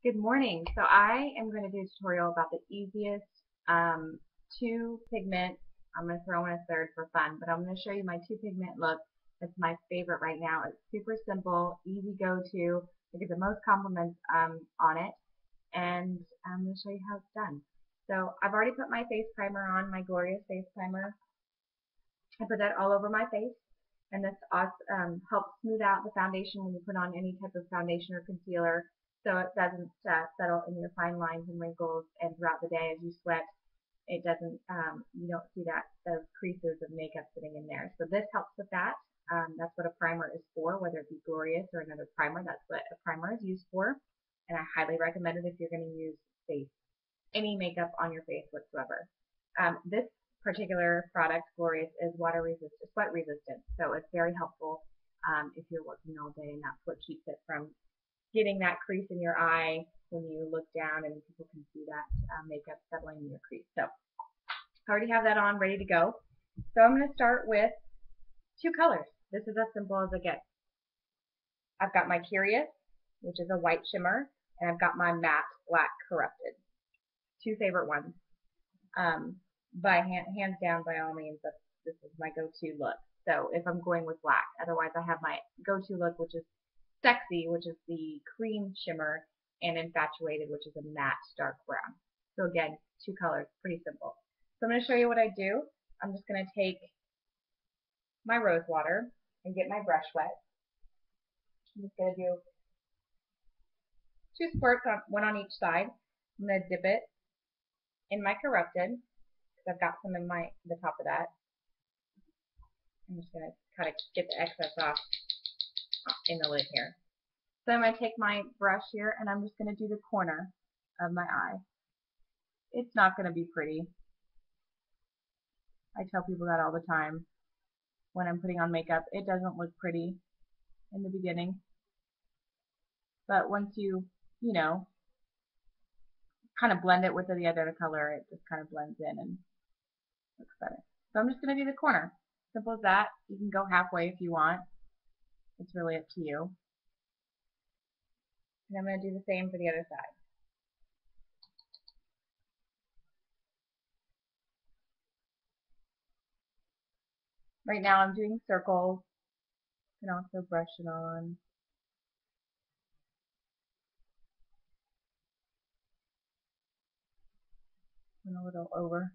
Good morning. So I am going to do a tutorial about the easiest two pigment. I'm going to throw in a third for fun, but I'm going to show you my two pigment look. It's my favorite right now. It's super simple, easy go-to. I get the most compliments on it, and I'm going to show you how it's done. So I've already put my face primer on, my Glorious Face Primer. I put that all over my face, and this helps smooth out the foundation when you put on any type of foundation or concealer, so it doesn't settle in your fine lines and wrinkles, and throughout the day as you sweat, it doesn't, you don't see those creases of makeup sitting in there. So this helps with that. That's what a primer is for, whether it be Glorious or another primer. That's what a primer is used for, and I highly recommend it if you're going to use any makeup on your face whatsoever. This particular product, Glorious, is water resistant, sweat resistant, so it's very helpful if you're working all day, and that's what keeps it from getting that crease in your eye when you look down and people can see that makeup settling in your crease. So I already have that on, ready to go. So I'm going to start with two colors. This is as simple as it gets. I've got my Curious, which is a white shimmer, and I've got my matte black corrupted. Two favorite ones. Hands down, by all means, this is my go-to look. So if I'm going with black, otherwise I have my go-to look, which is Sexy, which is the cream shimmer, and Infatuated, which is a matte dark brown. So again, two colors, pretty simple. So I'm going to show you what I do. I'm just going to take my rose water and get my brush wet. I'm just going to do two squirts, one on each side. I'm going to dip it in my corrupted, because I've got some in the top of that. I'm just going to kind of get the excess off in the lid here. So I'm going to take my brush here, and I'm just going to do the corner of my eye. It's not going to be pretty. I tell people that all the time when I'm putting on makeup. It doesn't look pretty in the beginning. But once you kind of blend it with the other color, it just kind of blends in and looks better. So I'm just going to do the corner. Simple as that. You can go halfway if you want. It's really up to you. And I'm going to do the same for the other side. Right now I'm doing circles. You can also brush it on. And a little over.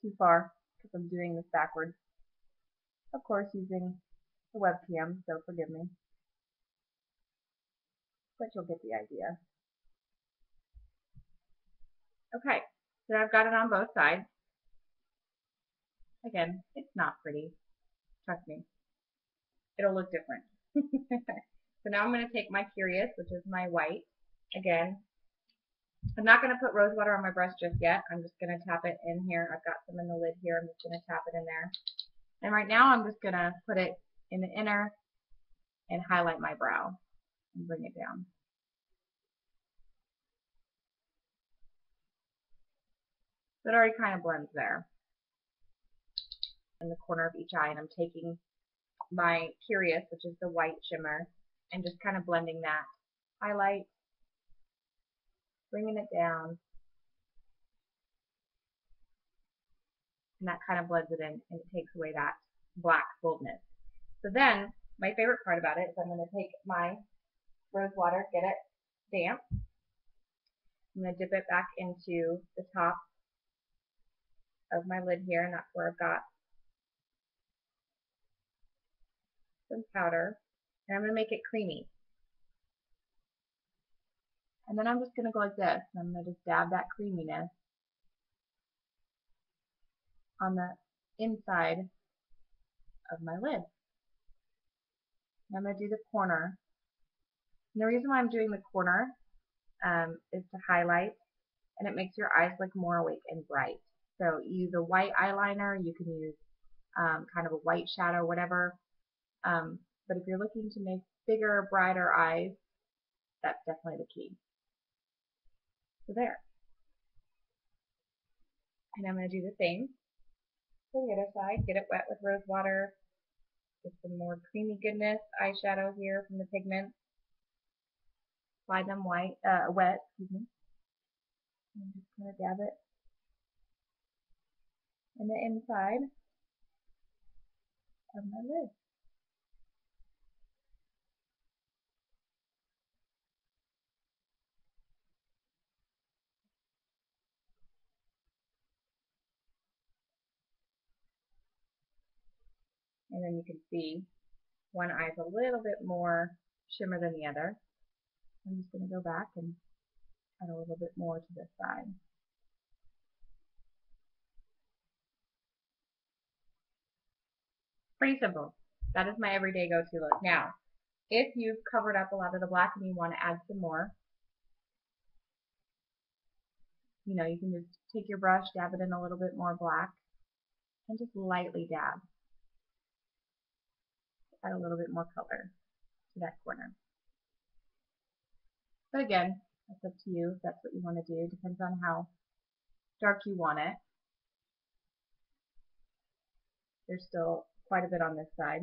Too far, because I'm doing this backwards. Of course, using the webcam, so forgive me. But you'll get the idea. Okay, so I've got it on both sides. Again, it's not pretty. Trust me. It'll look different. So now I'm going to take my Curious, which is my white. Again, I'm not going to put rose water on my brush just yet. I'm just going to tap it in here. I've got some in the lid here. I'm just going to tap it in there. And right now I'm just going to put it in the inner and highlight my brow and bring it down. So it already kind of blends there in the corner of each eye, and I'm taking my Curious, which is the white shimmer, and just kind of blending that highlight, bringing it down, and that kind of blends it in, and it takes away that black boldness. So then, my favorite part about it is I'm going to take my rose water, get it damp. I'm going to dip it back into the top of my lid here, and that's where I've got some powder, and I'm going to make it creamy. And then I'm just going to go like this, and I'm going to just dab that creaminess on the inside of my lid. And I'm going to do the corner. And the reason why I'm doing the corner is to highlight, and it makes your eyes look more awake and bright. So use a white eyeliner, you can use kind of a white shadow, whatever. But if you're looking to make bigger, brighter eyes, that's definitely the key. So there. And I'm going to do the same for the other side. Get it wet with rose water. Get some more creamy goodness eyeshadow here from the Pigments. apply them wet, excuse me, and just kind of dab it in the inside of my lid. And then you can see one eye is a little bit more shimmer than the other. I'm just going to go back and add a little bit more to this side. Pretty simple. That is my everyday go-to look. Now, if you've covered up a lot of the black and you want to add some more, you can just take your brush, dab it in a little bit more black, and just lightly dab. Add a little bit more color to that corner. But again, that's up to you if that's what you want to do. Depends on how dark you want it. There's still quite a bit on this side.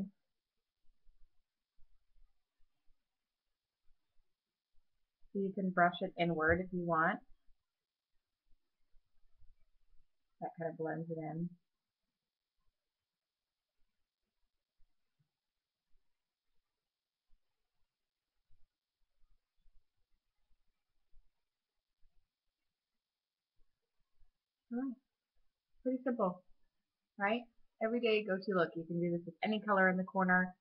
So you can brush it inward if you want. That kind of blends it in. Alright, pretty simple, right? Everyday go-to look. You can do this with any color in the corner.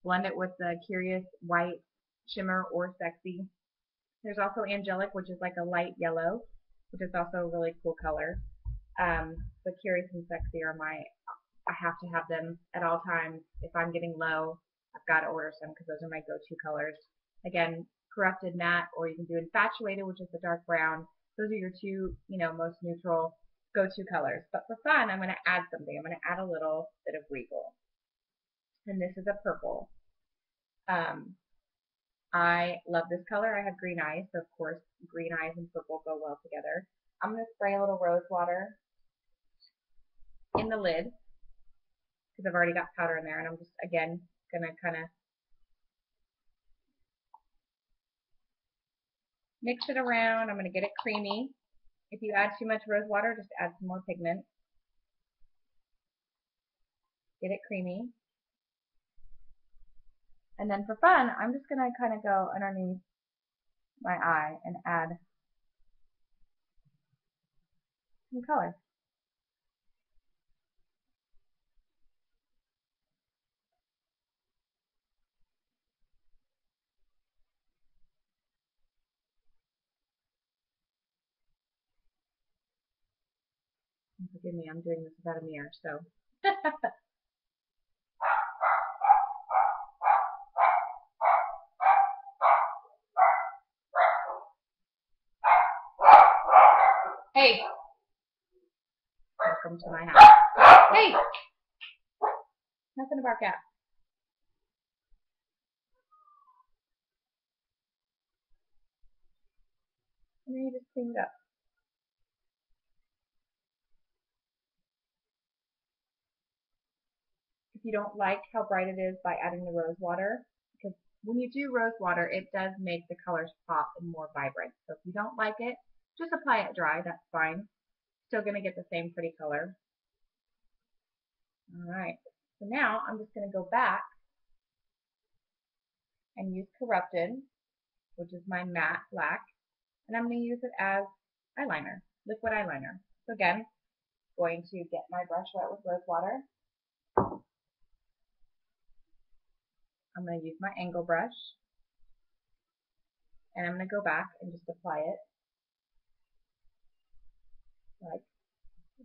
Blend it with the Curious White Shimmer or Sexy. There's also Angelic, which is like a light yellow, which is also a really cool color. But Curious and Sexy are I have to have them at all times. If I'm getting low, I've got to order some because those are my go-to colors. Again, Corrupted Matte, or you can do Infatuated, which is the dark brown. Those are your two, most neutral go-to colors. But for fun, I'm going to add something. I'm going to add a little bit of Regal. And this is a purple. I love this color. I have green eyes, so of course green eyes and purple go well together. I'm going to spray a little rose water in the lid because I've already got powder in there, and I'm just, again, going to kind of mix it around. I'm going to get it creamy. If you add too much rose water, just add some more pigment. Get it creamy. And then for fun, I'm just going to kind of go underneath my eye and add some color. And forgive me, I'm doing this without a mirror, so. Hey! Welcome to my house. Hey! Nothing to bark at. And then you just clean it up. If you don't like how bright it is by adding the rose water, because when you do rose water, it does make the colors pop and more vibrant. So if you don't like it, just apply it dry, that's fine. Still going to get the same pretty color. Alright, so now I'm just going to go back and use Corrupted, which is my matte black, and I'm going to use it as eyeliner, liquid eyeliner. So again, going to get my brush wet with rose water. I'm going to use my angle brush, and I'm going to go back and just apply it like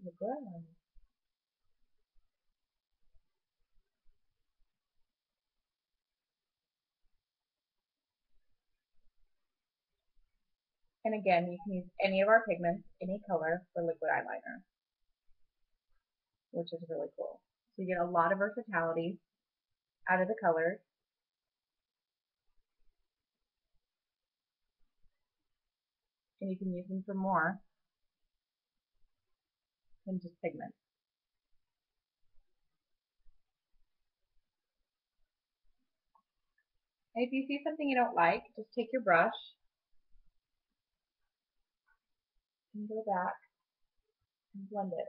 liquid eyeliner. And again, you can use any of our pigments, any color, for liquid eyeliner, which is really cool. So you get a lot of versatility out of the colors. And you can use them for more than just pigments. And if you see something you don't like, just take your brush and go back and blend it.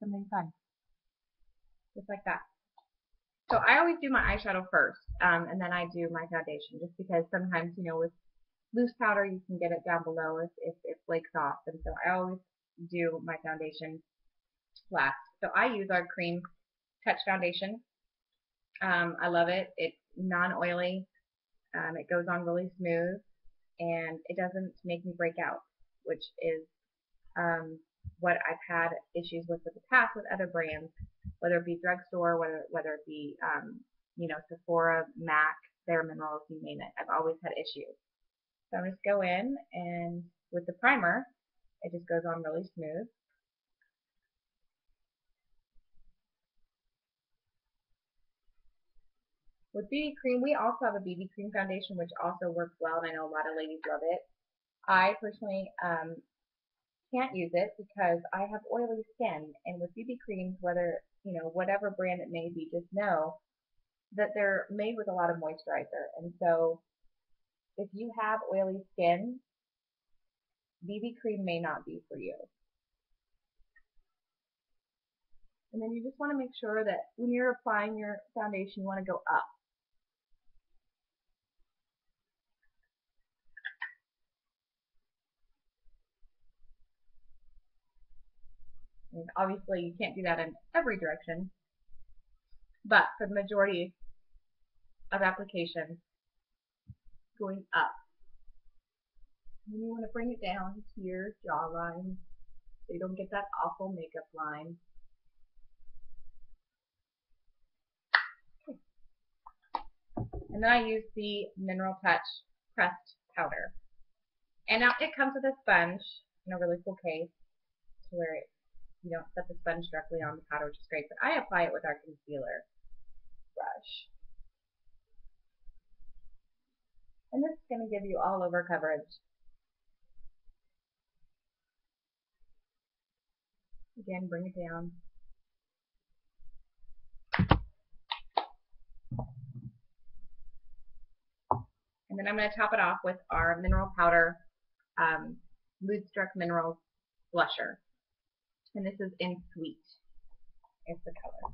Something fun, just like that. So I always do my eyeshadow first, and then I do my foundation, just because sometimes, with loose powder, you can get it down below if it flakes off, and so I always do my foundation last. So I use our Cream Touch Foundation. I love it. It's non-oily. It goes on really smooth, and it doesn't make me break out, which is what I've had issues with in the past with other brands, whether it be drugstore, whether it be Sephora, MAC, Bare Minerals, you name it. I've always had issues. So I'm just go in, and with the primer, it just goes on really smooth. With BB cream, we also have a BB cream foundation, which also works well, and I know a lot of ladies love it. I personally can't use it because I have oily skin, and with BB creams, whatever brand it may be, just know that they're made with a lot of moisturizer. And so if you have oily skin, BB cream may not be for you. And then you just want to make sure that when you're applying your foundation, you want to go up. And obviously, you can't do that in every direction, but for the majority of applications, going up. And then you want to bring it down to your jawline so you don't get that awful makeup line. Okay. And then I use the Mineral Touch pressed powder. And now it comes with a sponge in a really cool case to where you don't set the sponge directly on the powder, which is great, but I apply it with our concealer brush. And this is going to give you all over coverage. Again, bring it down. And then I'm going to top it off with our mineral powder Moodstruck Minerals blusher. And this is in Sweet. It's the color.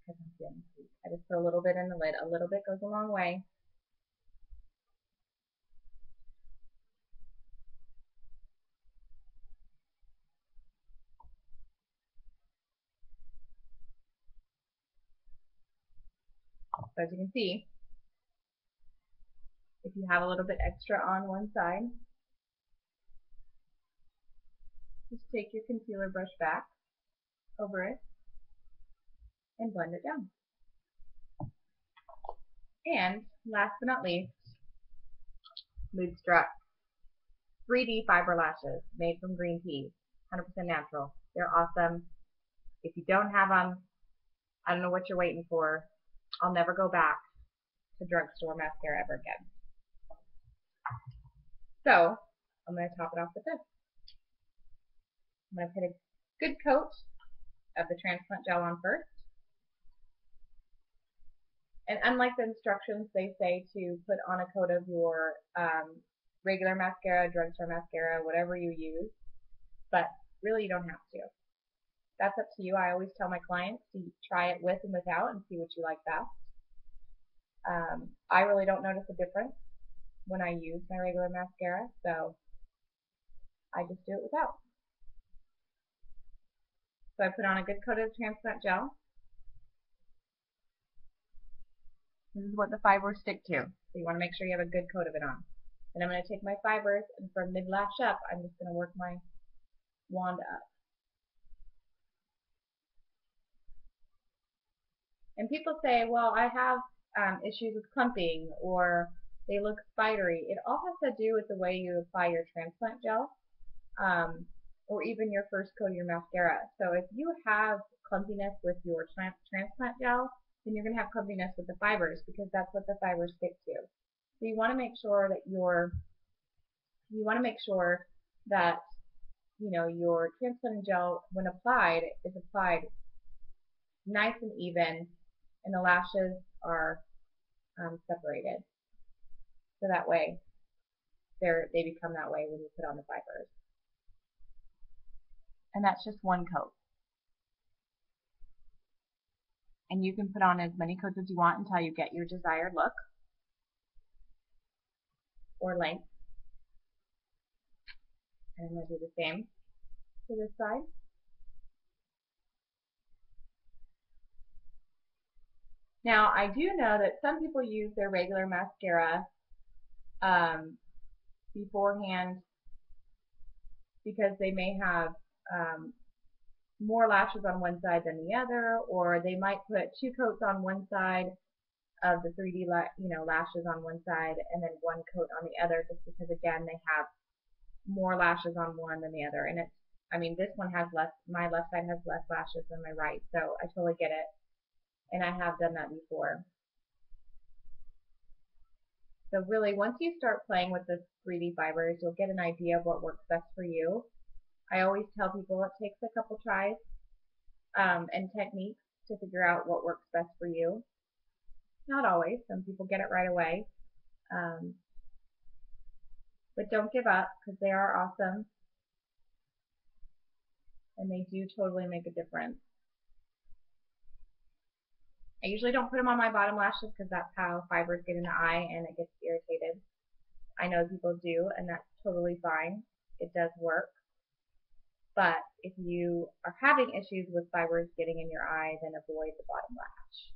I just put a little bit in the lid. A little bit goes a long way. So as you can see, if you have a little bit extra on one side, just take your concealer brush back over it and blend it down. And last but not least, Moodstruck 3D fiber lashes made from green tea, 100% natural. They're awesome. If you don't have them, I don't know what you're waiting for. I'll never go back to drugstore mascara ever again. So I'm going to top it off with this. I'm going to put a good coat of the transplant gel on first. And unlike the instructions, they say to put on a coat of your regular mascara, drugstore mascara, whatever you use, but really you don't have to. That's up to you. I always tell my clients to try it with and without and see what you like best. I really don't notice a difference when I use my regular mascara, so I just do it without. So I put on a good coat of transplant gel. This is what the fibers stick to, so you want to make sure you have a good coat of it on. And I'm going to take my fibers, and from mid-lash up, I'm just going to work my wand up. And people say, well, I have issues with clumping, or they look spidery. It all has to do with the way you apply your transplant gel, or even your first coat of your mascara. So if you have clumpiness with your transplant gel, then you're going to have clumpiness with the fibers, because that's what the fibers stick to. So you want to make sure that your transplant gel, when applied, is applied nice and even, and the lashes are separated. So that way they become that way when you put on the fibers. And that's just one coat. And you can put on as many coats as you want until you get your desired look or length. And I'm going to do the same to this side. Now, I do know that some people use their regular mascara beforehand because they may have more lashes on one side than the other, or they might put 2 coats on one side of the 3D lashes on one side and then 1 coat on the other, just because again they have more lashes on one than the other. And it's, I mean, this one has less, my left side has less lashes than my right, so I totally get it. And I have done that before. So really, once you start playing with the 3D fibers, you'll get an idea of what works best for you. I always tell people it takes a couple tries and techniques to figure out what works best for you. Not always. Some people get it right away. But don't give up, because they are awesome. And they do totally make a difference. I usually don't put them on my bottom lashes because that's how fibers get in the eye and it gets irritated. I know people do, and that's totally fine. It does work. But if you are having issues with fibers getting in your eye, then avoid the bottom lash.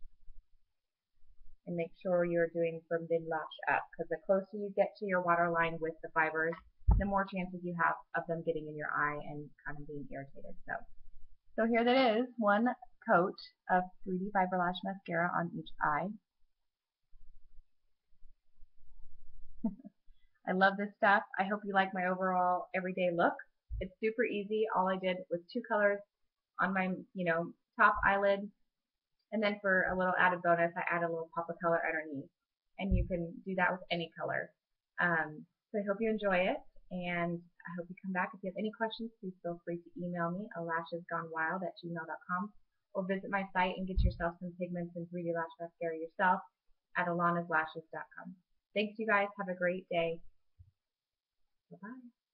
And make sure you're doing from mid-lash up, because the closer you get to your waterline with the fibers, the more chances you have of them getting in your eye and kind of being irritated. So here that is, 1 coat of 3D Fiber Lash Mascara on each eye. I love this stuff. I hope you like my overall everyday look. It's super easy. All I did was 2 colors on my, top eyelid, and then for a little added bonus, I added a little pop of color underneath. And you can do that with any color. So I hope you enjoy it, and I hope you come back. If you have any questions, please feel free to email me, alashesgonewild@gmail.com, or visit my site and get yourself some pigments and 3D lash mascara yourself at alanaslashes.com. Thanks, you guys. Have a great day. Bye-bye.